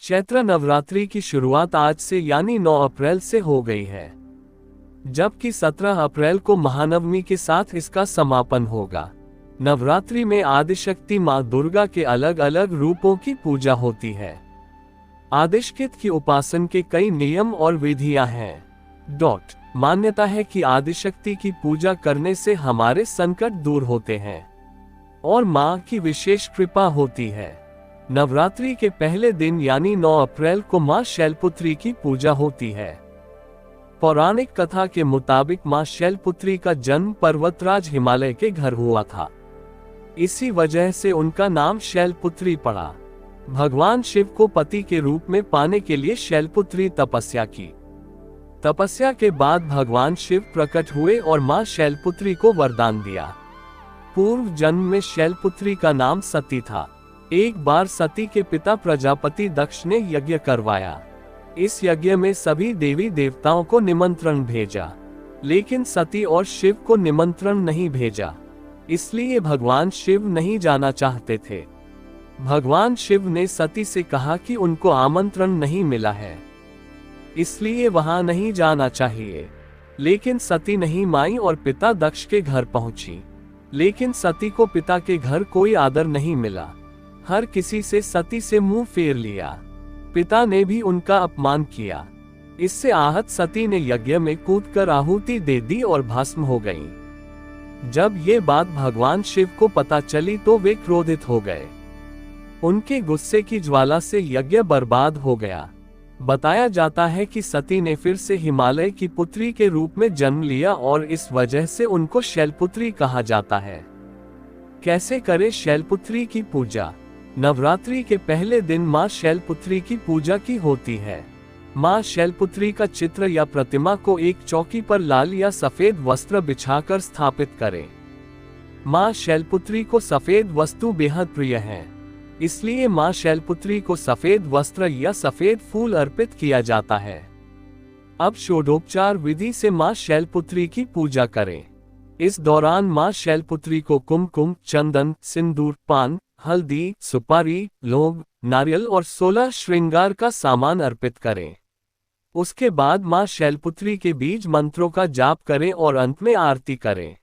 चैत्र नवरात्रि की शुरुआत आज से यानी 9 अप्रैल से हो गई है, जबकि 17 अप्रैल को महानवमी के साथ इसका समापन होगा। नवरात्रि में आदिशक्ति माँ दुर्गा के अलग अलग रूपों की पूजा होती है। आदिशक्ति की उपासना के कई नियम और विधियां हैं। मान्यता है कि आदिशक्ति की पूजा करने से हमारे संकट दूर होते हैं और माँ की विशेष कृपा होती है। नवरात्रि के पहले दिन यानी 9 अप्रैल को माँ शैलपुत्री की पूजा होती है। पौराणिक कथा के मुताबिक माँ शैलपुत्री का जन्म पर्वतराज हिमालय के घर हुआ था। इसी वजह से उनका नाम शैलपुत्री पड़ा। भगवान शिव को पति के रूप में पाने के लिए शैलपुत्री तपस्या की। तपस्या के बाद भगवान शिव प्रकट हुए और माँ शैलपुत्री को वरदान दिया। पूर्व जन्म में शैलपुत्री का नाम सती था। एक बार सती के पिता प्रजापति दक्ष ने यज्ञ करवाया। इस यज्ञ में सभी देवी देवताओं को निमंत्रण भेजा, लेकिन सती और शिव को निमंत्रण नहीं भेजा। इसलिए भगवान शिव नहीं जाना चाहते थे। भगवान शिव ने सती से कहा कि उनको आमंत्रण नहीं मिला है, इसलिए वहां नहीं जाना चाहिए। लेकिन सती नहीं माई और पिता दक्ष के घर पहुंची। लेकिन सती को पिता के घर कोई आदर नहीं मिला। हर किसी से सती से मुंह फेर लिया। पिता ने भी उनका अपमान किया। इससे आहत सती ने यज्ञ में कूदकर आहुति दे दी और भस्म हो गईं। जब ये बात भगवान शिव को पता चली तो वे क्रोधित हो गए। उनके गुस्से की ज्वाला से यज्ञ बर्बाद हो गया। बताया जाता है कि सती ने फिर से हिमालय की पुत्री के रूप में जन्म लिया और इस वजह से उनको शैलपुत्री कहा जाता है। कैसे करें शैलपुत्री की पूजा? नवरात्रि के पहले दिन माँ शैलपुत्री की पूजा की होती है। माँ शैलपुत्री का चित्र या प्रतिमा को एक चौकी पर लाल या सफेद वस्त्र बिछाकर स्थापित करें। माँ शैलपुत्री को सफेद वस्तु बेहद प्रिय है, इसलिए माँ शैलपुत्री को सफेद वस्त्र या सफेद फूल अर्पित किया जाता है। अब षोडोपचार विधि से माँ शैलपुत्री की पूजा करें। इस दौरान माँ शैलपुत्री को कुमकुम, चंदन, सिंदूर, पान, हल्दी, सुपारी, लौंग, नारियल और 16 श्रृंगार का सामान अर्पित करें। उसके बाद माँ शैलपुत्री के बीज मंत्रों का जाप करें और अंत में आरती करें।